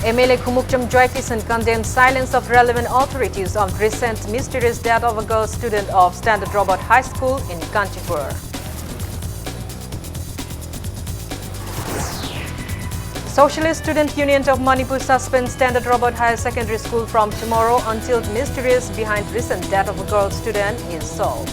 MLA Kumukcham Joykisan condemned silence of relevant authorities on recent mysterious death of a girl student of Standard Robert High School in Kanchipur. Socialist Student Union of Manipur suspends Standard Robert Higher Secondary School from tomorrow until the mysteries behind recent death of a girl student is solved.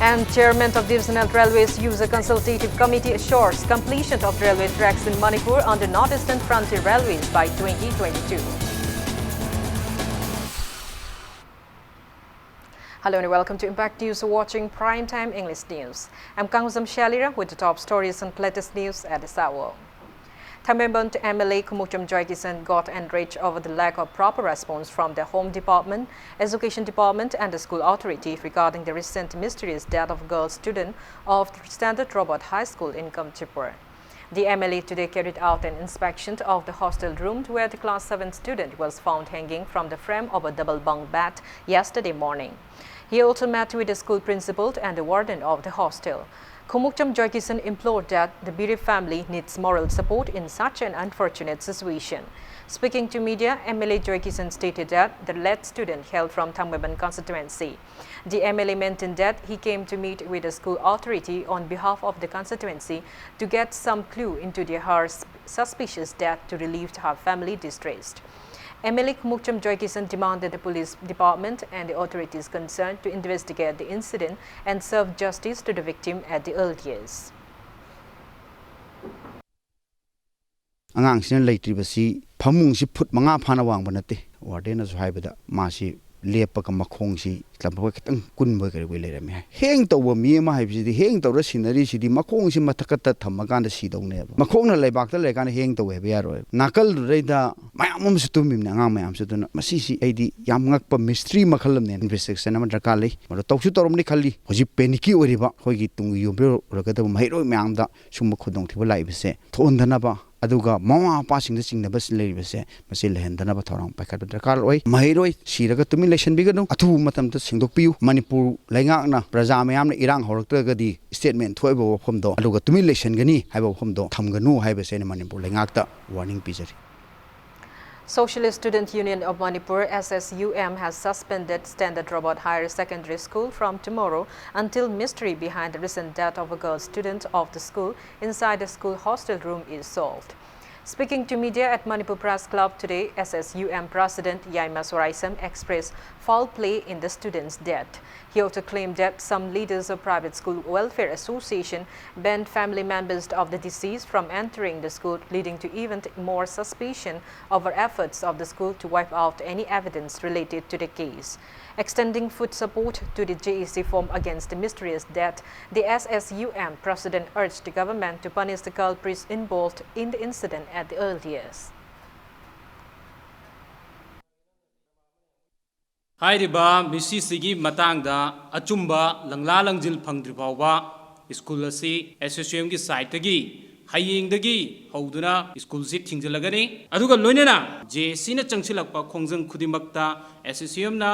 And Chairman of Divisional Railways User Consultative Committee assures completion of railway tracks in Manipur on the Northeastern Frontier Railways by 2022. Hello and welcome to Impact News, watching Primetime English News. I'm Kanguzam Shalira with the top stories and latest news at this hour. Thamemban MLA Kumukcham Joykisan got enraged over the lack of proper response from the Home Department, Education Department and the School Authority regarding the recent mysterious death of a girl student of Standard Robert High School in Kanchipur. The MLA today carried out an inspection of the hostel room where the Class 7 student was found hanging from the frame of a double bunk bed yesterday morning. He also met with the school principal and the warden of the hostel. Kumukcham Joykisan implored that the bereaved family needs moral support in such an unfortunate situation. Speaking to media, MLA Joykisan stated that the led student hailed from Thamemban constituency. The MLA maintained that he came to meet with the school authority on behalf of the constituency to get some clue into her suspicious death to relieve her family distressed. MLA Kumukcham Joykisan demanded the police department and the authorities concerned to investigate the incident and serve justice to the victim at the earliest. Angang sin leitribasi phamungsi phut manga phana wangba nate warden asu haibada masi lepaka makhongsi tlambo kitang kunboi kare we lerami heng tawba mi ma haibsi heng tawra sinari sidi makhongsi mathakata thamaganda sidone makhongna leibakta lekana heng tawe be yaro nakal reida mayamum sutumim na nga mayam sutuna masisi aidi yam ngakpa mystery makhalam ne investigation ama drakale maro tawsu toromni khali hoji peniki oriba hoigi tung yombe ragada mairo mayamda summa khodong thiba laibse thondana ba aduga mama pasing the sing the bus leibse masil hendana ba thorang pakhat drakal oi mairoi siraga tumi election biganu athu matam ta singdok piu Manipur laingak na praja mayam na irang horakta gadi statement thoibo phom do aduga tumi election gani haibo phom do thamganu haibse ne Manipur laingak ta warning pijari. Socialist Student Union of Manipur SSUM has suspended Standard Robert Higher Secondary School from tomorrow until mystery behind the recent death of a girl student of the school inside the school hostel room is solved. Speaking to media at Manipur Press Club today, SSUM President Yaima Soraisam expressed foul play in the student's death. He also claimed that some leaders of private school welfare association banned family members of the deceased from entering the school, leading to even more suspicion over efforts of the school to wipe out any evidence related to the case. Extending food support to the JEC form against the mysterious death, the SSUM president urged the government to punish the culprits involved in the incident at the earliest. Hairiba misisigi matangda achumba langla langjil phangdribawa school asi SSUM gi site gi hayeng dagi hoduna school si thingjalagani aduga loinena JEC na changsilakpa khongjang khudimakta SSUM na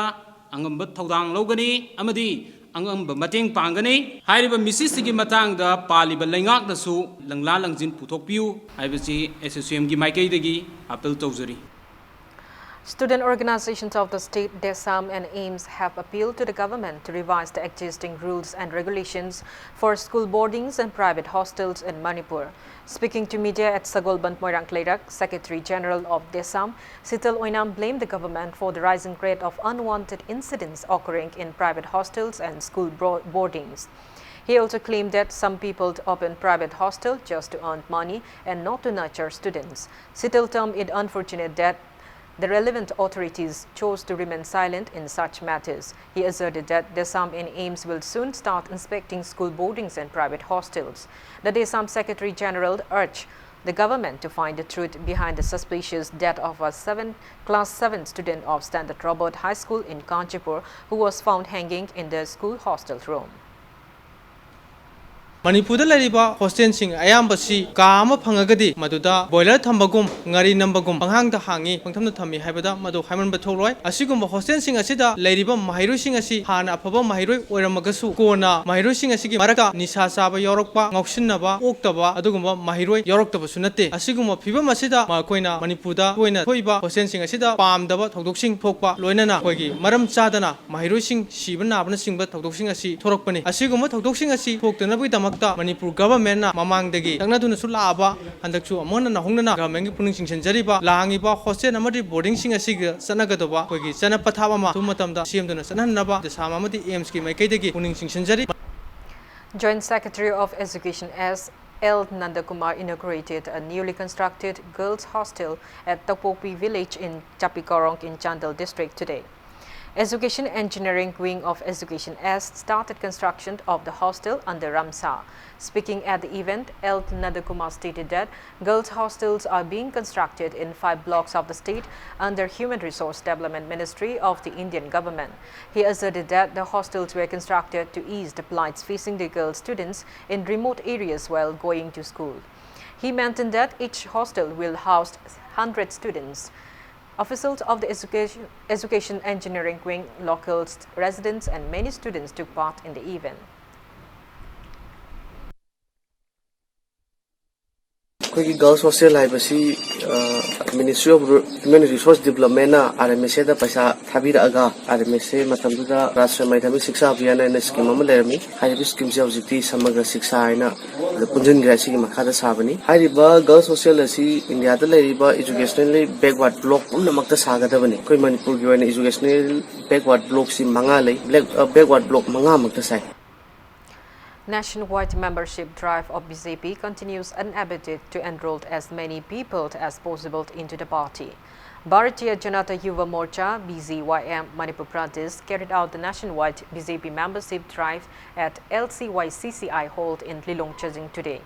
angamba thodang logani amadi angamba mateng pangani hairiba misisigi matangda paliba laingak dasu langla langjin puthokpiu haibasi SSUM gi maikai dagi appeal tawjari. Student organizations of the state, DESAM and AIMS have appealed to the government to revise the existing rules and regulations for school boardings and private hostels in Manipur. Speaking to media at Sagolban Moirang Klerak, Secretary General of DESAM, Sital Oinam blamed the government for the rising rate of unwanted incidents occurring in private hostels and school boardings. He also claimed that some people open private hostels just to earn money and not to nurture students. Sital termed it unfortunate that the relevant authorities chose to remain silent in such matters. He asserted that DESAM and AIMS will soon start inspecting school boardings and private hostels. The DESAM Secretary General urged the government to find the truth behind the suspicious death of a Class 7 student of Standard Robert High School in Kanchipur who was found hanging in the school hostel room. Manipur lariba hostel sing ayambasi kama phangagadi maduda boiler thambagum ngari nambagum panghang da hangi pangtham da thami haibada madu haiman batholoi asigum hostel sing asida lariba mahiru sing asi hana aphaba mahiroi oiramagasu kona mahiru sing asigi maraka nisa saba yorokpa ngausinnaba oktaba adugumba mahiroi yoroktaba sunate asigum phibam asida makoina Manipur da koina thoiba hostel sing asida pamdaba thodok sing thokpa loinana koigi maram chadana mahiru sing siba nabana singba thodok sing asi thorokpani asigum thodok sing asi thoktana bidam Manipur government na mamang degi tangna duna sulaba handakchu amona na hongnana government gi puning singsen jariba langi ba hostel amadi boarding sing asiga sanagadaba koigi sana pathaba ma tumatamda cm duna sananaba de sama amadi aims ki maikai degi puning singsen jari Joint Secretary of Education S. L. Nandakumar inaugurated a newly constructed girls' hostel at Tapopi village in Chapikorong in Chandel district today. Education Engineering Wing of Education S started construction of the hostel under Ramsa. Speaking at the event, L. Nandakumar stated that girls' hostels are being constructed in 5 blocks of the state under Human Resource Development Ministry of the Indian government. He asserted that the hostels were constructed to ease the plights facing the girl students in remote areas while going to school. He mentioned that each hostel will house 100 students. Officials of the Education Engineering Wing, locals, residents and many students took part in the event. Kogi girls hostel haibasi Ministry of Human Resource Development na RMS da paisa thabira aga RMS matamduda Rashtra Maidhami Shiksha Abhiyan na scheme ama lerami haibi scheme se hojikti samagra shiksha aina punjin grasi gi makhada sabani haiba girls hostel asi India da leriba educationally backward block pumna makta sagadabani koi Manipur gi oina educational backward block si manga lei backward block manga makta sai. Nationwide membership drive of BJP continues unabated to enroll as many people as possible into the party. Bharatiya Janata Yuva Morcha (BZYM) Manipur Pradesh carried out the nationwide BJP membership drive at LCYCCI Hall in Lilongchajing today.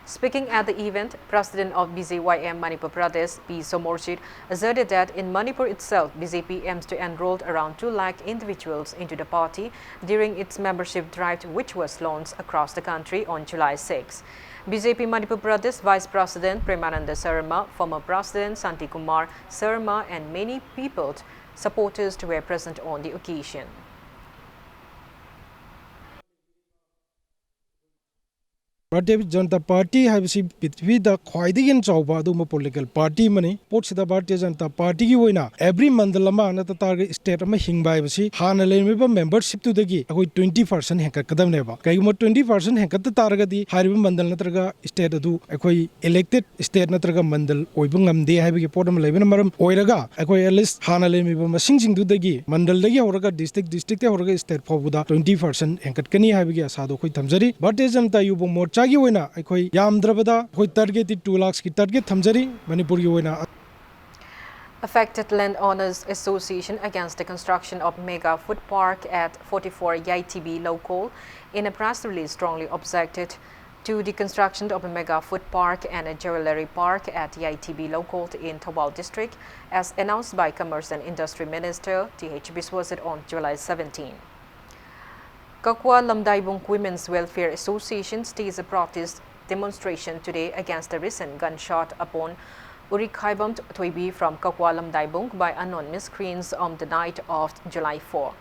Speaking at the event, President of BZYM Manipur Pradesh, P. Somorjit, asserted that in Manipur itself, BJP aims to enroll around 2 lakh individuals into the party during its membership drive, which was launched across the country on July 6. BJP Manipur Pradesh Vice President Premananda Sarma, former President Santi Kumar Sarma, and many people, supporters were present on the occasion. Bharatiya Janata Party haibasi Prithvi da khwaidagin chawba aduma political party mani potsida Bharatiya Janata Party gi oina every mandalama na target state ama hingba haibasi hana lemiba membership tu dagi akoi 20% henkat kadamne ba kaiguma 20% henkat taragadi hariba mandal natraga state adu akoi elected state natraga mandal oibu ngamde haibagi podam lebina maram oiraga akoi at least hana lemiba masing du dagi mandal dagi horaga district te horaga state phobuda 20% henkat kani haibagi asado khoi thamjari Bharatiya Janata Yuva Morcha gi oina akoi yamdrabada khoi target 2 lakhs ki target thamjari Manipur gi oina. Affected Landowners Association against the construction of mega food park at 44 YTB local in a press release strongly objected to the construction of a mega food park and a jewelry park at YTB local in Thobal district as announced by Commerce and Industry Minister T.H. Biswasit on July 17. Kakwa Lamdaibung Women's Welfare Association staged a protest demonstration today against the recent gunshot upon Urikhaibam Toibi from Kakwa Lamdaibung by unknown miscreants on the night of July 4.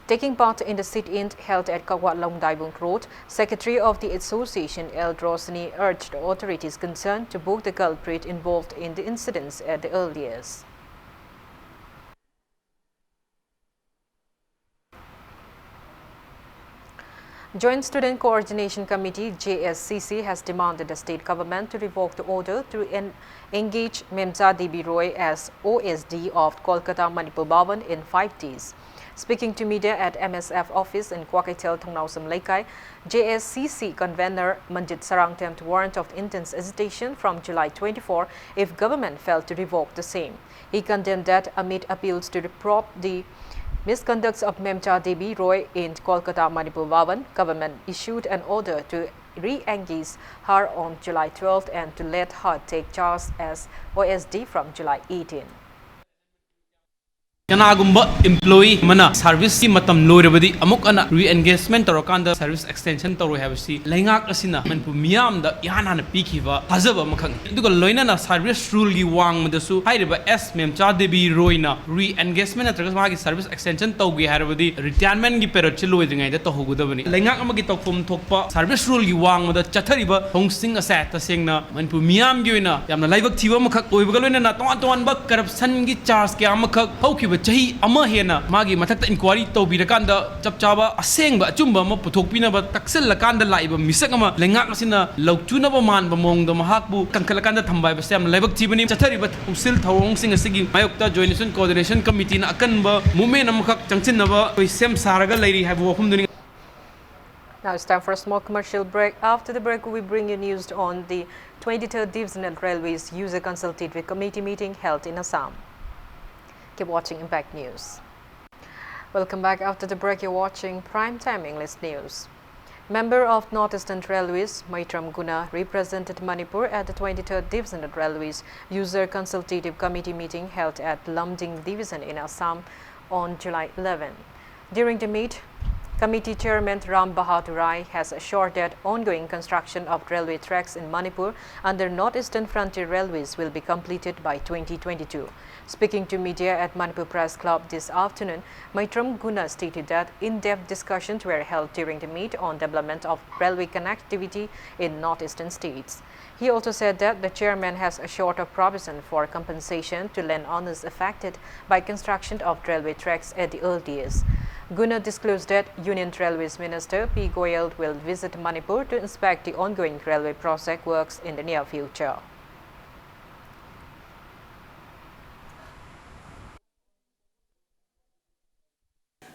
Taking part in the sit-in held at Kakwa Lamdaibung Road, Secretary of the Association L. Rosni urged the authorities concerned to book the culprit involved in the incidents at the earliest. Joint Student Coordination Committee JSCC has demanded the state government to revoke the order to engage Memja Devi Roy as OSD of Kolkata Manipur Bhavan in 5 days. Speaking to media at MSF office in Kwakaitel, Thongnausam Laikai, JSCC convener Manjit Sarangtem warned of intense agitation from July 24 if government failed to revoke the same. He condemned that amid appeals to prop the misconducts of Memja Devi Roy in Kolkata Manipur Bhavan, government issued an order to re-engage her on July 12 and to let her take charge as OSD from July 18. Kanagumba employee mana service ki matam loirabadi amuk ana re-engagement torokanda service extension toro habasi laingak asina manpu miyam da yana na pikhiba hazaba makhang duga loina na service rule gi wang madasu hairiba s mem cha debi roina re-engagement atraga magi service extension tawgi harabadi retirement gi period chi loi dingai da tohugudabani laingak amagi tokpum thokpa service rule gi wang mada chathariba hongsing asa ta sengna manpu miyam gi oina yamna laibak thiba makhak oibaga loina na ton ba corruption gi charge ke amakhak hauki chahi ama hena magi mathakta inquiry tawbirakanda chapchaba asengba achumba ma puthokpinaba takselakanda laiba misak ama lengak asina lauchunaba manba mongda mahakbu kankalakanda thambai basam laibak thibani chathariba usil thawong sing asigi mayokta joination coordination committee na akanba movement amakhak changchinnaba sem saraga lairi haibu wakhumduni. Now it's time for a small commercial break. After the break, we bring you news on the 23rd Divisional Railways User Consultative Committee meeting held in Assam. Keep watching Impact News. Welcome back. After the break, you're watching Primetime English News. Member of Northeastern Railways, Maitram Guna, represented Manipur at the 23rd Divisional Railways User Consultative Committee meeting held at Lumding Division in Assam on July 11. During the meet, Committee Chairman Ram Bahadur Rai has assured that ongoing construction of railway tracks in Manipur under Northeastern Frontier Railways will be completed by 2022. Speaking to media at Manipur Press Club this afternoon, Maitram Guna stated that in-depth discussions were held during the meet on development of railway connectivity in northeastern states. He also said that the chairman has assured of provision for compensation to landowners affected by construction of railway tracks at the earliest. Guna disclosed that Union Railways Minister P. Goyal will visit Manipur to inspect the ongoing railway project works in the near future.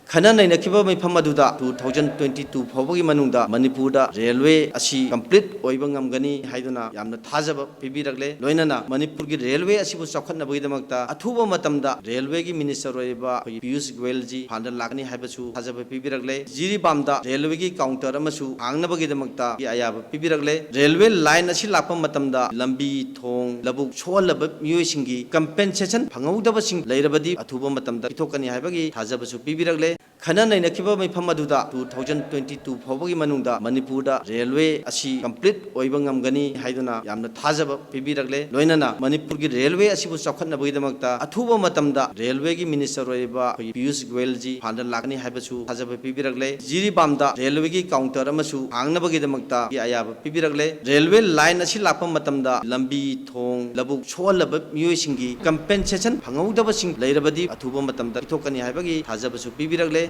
Khana nainakiba maifam aduda 2022 phawbagi manungda Manipurda railway asi complete oiba ngamgani haiduna yamna thajaba pibiragle loinana Manipurgi railway asibu chakhatnabagi damakta athuba matamda railway gi minister oiba Piyush Goyal ji phandal lakani haibasu thajaba pibiragle jiri bamda railway gi counter amasu hangnabagi damakta gi ayaba pibiragle railway line asi lakpa matamda lambi thong labuk cholaba miyoi compensation phangawdaba sing leirabadi athuba matamda pitokani haibagi thajabasu pibiragle Khana nainakiba maifam aduda 2022 phawbagi manungda Manipurda railway asi complete oiba ngamgani haiduna yamna thajaba pibiragle loinana Manipurgi railway asibu chakhatnabagi damakta athuba matamda railway gi minister oiba Piyush Goyal ji phandal lakani haibasu thajaba pibiragle jiri bamda railway gi counter amasu hangnabagi damakta gi ayaba pibiragle railway line asi lakpa matamda lambi thong labuk cholaba miyoi compensation phangawdaba sing leirabadi athuba matamda pitokani haibagi thajabasu pibiragle.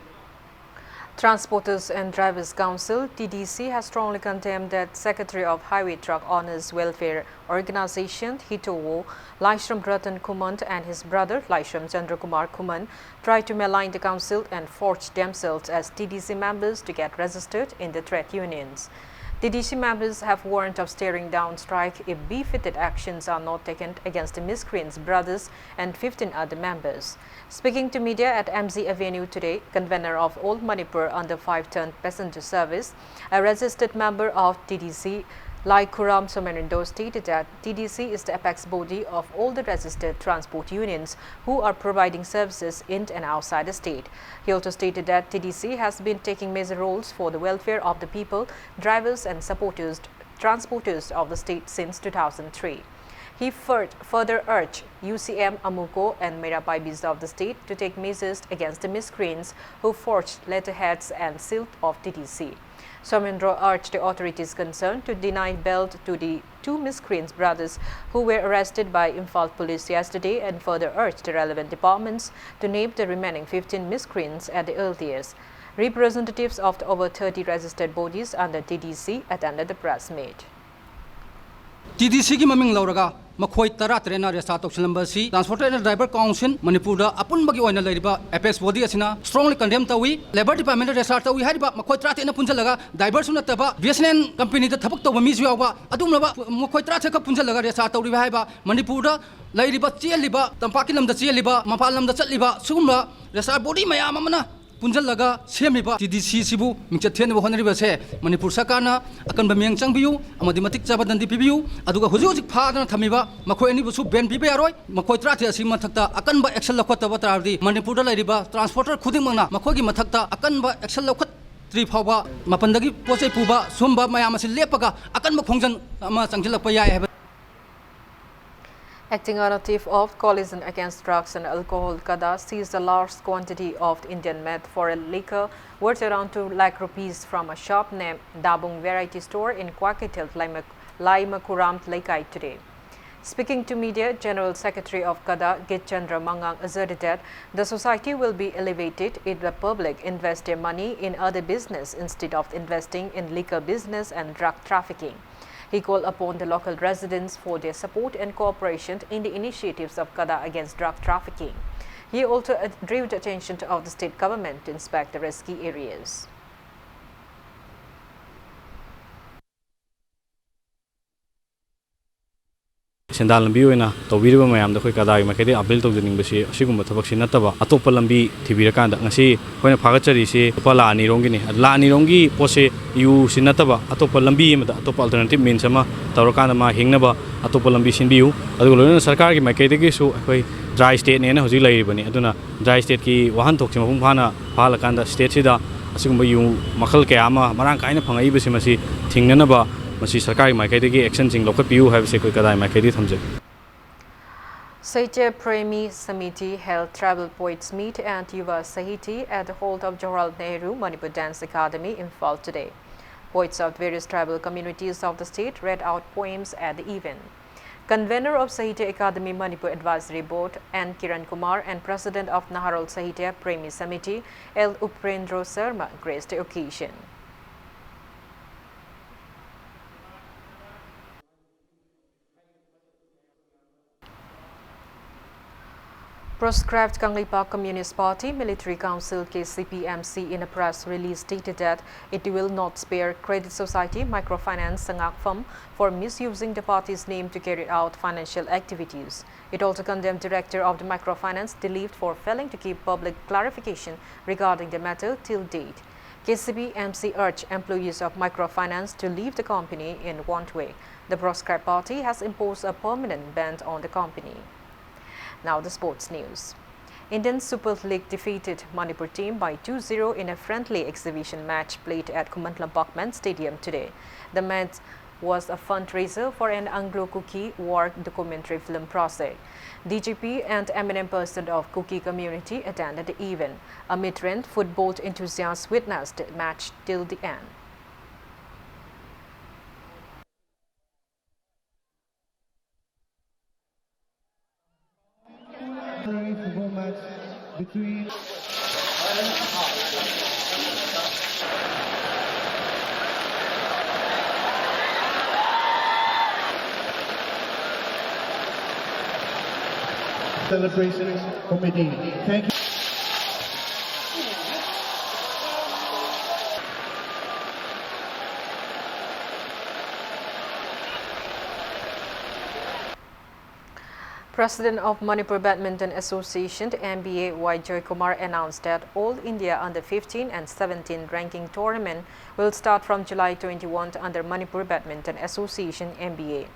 Transporters and Drivers Council (TDC) has strongly condemned that Secretary of Highway Truck Owners Welfare Organization Hitowo Laishram Ratan Kumant and his brother Laishram Chandrakumar Kumant tried to malign the council and forged themselves as TDC members to get registered in the trade unions. TDC members have warned of staring down strike if befitted actions are not taken against the miscreants' brothers and 15 other members. Speaking to media at MZ Avenue today, convener of Old Manipur under 5-ton passenger service, a registered member of TDC, Lai Kuram Somerindo, stated that TDC is the apex body of all the registered transport unions who are providing services in and outside the state. He also stated that TDC has been taking major roles for the welfare of the people, drivers and transporters of the state since 2003. He further urged UCM, Amuko and Merapaibis of the state to take measures against the miscreants who forged letterheads and sealed off TDC. Somendro urged the authorities concerned to deny bail to the 2 miscreants brothers who were arrested by Imphal police yesterday and further urged the relevant departments to name the remaining 15 miscreants at the earliest. Representatives of the over 30 registered bodies under TDC attended the press meet. TDC की ममिंग लौरगा मखोई तरा trainer रेसा तोक्सलंबसी transporter and driver council Manipur अपुनबगी ओइना लैरिबा apex body असिना strongly condemn तवी labour department रेसा तवी हारिबा मखोई तरा तेना पुंजलगा ड्राइवर सुन तबा बीएसएन कंपनी द थबक तव मिजु यावबा अदुमलबा मखोई तरा थक पुंजलगा रेसा तवरिबा हाइबा मणिपुर लैरिबा चेलिबा तंपाकी लमदा चेलिबा मफाल लमदा चलिबा सुगुमबा रेसा body मयाम Amna punjalaga semliba TDC sibu mingchathen bo honari base Manipur Sarkarna akan bamiang changbiu amadi matik chaba dandi pibiu aduga hujik phadana thamiba makhoi ani busu ben pibe aroi makhoi trati asi mathakta akan ba action lakhota batardi Manipur da lairiba transporter khuding mangna makhoi gi mathakta akan ba action lakhat tri phawba mapandagi pochai puba sumba mayam asi lepaga akan ba khongjan ama changjilakpa yai hai. Acting on a tip of Coalition Against Drugs and Alcohol, Kada seized a large quantity of Indian meth for a liquor worth around 2 lakh rupees from a shop named Dabung Variety Store in Kwakitil, Laimakuram, Laikai today. Speaking to media, General Secretary of Kada, Gitchandra Mangang, asserted that the society will be elevated if the public invest their money in other business instead of investing in liquor business and drug trafficking. He called upon the local residents for their support and cooperation in the initiatives of Kada against drug trafficking. He also drew the attention of the state government to inspect the risky areas. Sendal lambi oina tawbiriba mayam da khoi kadai makede appeal tawjaning basi asigumba thabak sin nataba atopa lambi thibira kanda ngasi khoina phagachari se pala ani rongi ni la ani rongi pose yu sin nataba atopa lambi mata atopa alternative means ama tawrakanda ma hingnaba atopa lambi sinbiu adu loina sarkar gi makede gi su khoi dry state ne na hoji lairibani aduna dry state ki wahan thokchi mapum phana phala kanda state sida asigumba yu makhal kaya ama marang kaina phangai basi masi thingnanaba Sahitya Premi Samiti held Tribal Poets Meet and Yuva Sahiti at the hall of Jawaharlal Nehru Manipur Dance Academy in Fall today. Poets of various tribal communities of the state read out poems at the event. Convener of Sahitya Academy Manipur Advisory Board N. Kiran Kumar and President of Naharol Sahitya Premi Samiti L. Uprendro Sharma graced the occasion. Proscribed Kanglipa Communist Party Military Council KCPMC in a press release stated that it will not spare Credit Society Microfinance Sangak Firm for misusing the party's name to carry out financial activities. It also condemned director of the microfinance Dilip for failing to give public clarification regarding the matter till date. KCPMC urged employees of microfinance to leave the company in one way. The proscribed party has imposed a permanent ban on the company. Now the sports news. Indian Super League defeated Manipur team by 2-0 in a friendly exhibition match played at Kumatlam Stadium today. The match was a fundraiser for an Anglo-Kuki war documentary film project. DGP and eminent person of Kuki community attended the event. A mid-range football enthusiast witnessed the match till the end. Between celebration committee. Thank you. President of Manipur Badminton Association, MBA Y. Joy Kumar, announced that All India Under 15 and 17 ranking tournament will start from July 21 under Manipur Badminton Association, MBA.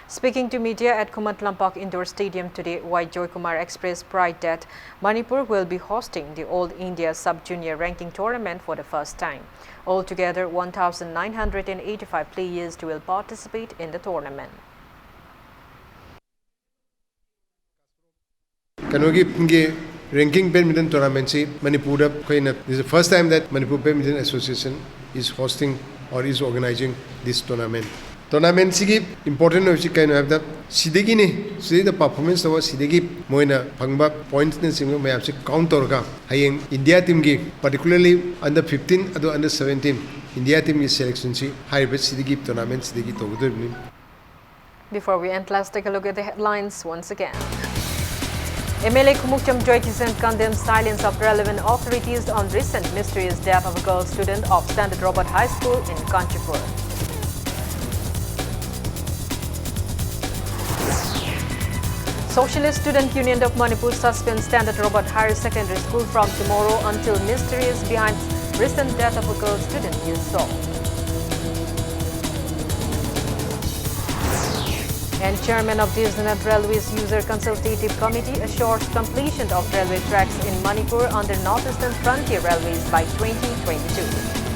Speaking to media at Kumatlampak Indoor Stadium today, Y. Joy Kumar expressed pride that Manipur will be hosting the All India Sub-Junior Ranking Tournament for the first time. Altogether, 1,985 players will participate in the tournament. Kanogi ranking badminton tournament Manipur this is the first time that Manipur Badminton Association is hosting or is organizing this tournament. Tournament sigi important hoisi kaino habda sidegi ni the performance of sidegi moina phangba points ne singo mayam se count torga hayeng India team gi particularly under 15 ado under 17 India team is selection si high sidegi tournament sidegi togudobni. Before we end, let's take a look at the headlines once again. MLA Kumukcham Joy Kisan condemns silence of relevant authorities on recent mysterious death of a girl student of Standard Robert High School in Kanchipur. Socialist Student Union of Manipur suspends Standard Robert Higher Secondary School from tomorrow until mysterious behind recent death of a girl student is solved. And Chairman of Disneyland Railways User Consultative Committee assures completion of railway tracks in Manipur under Northeastern Frontier Railways by 2022.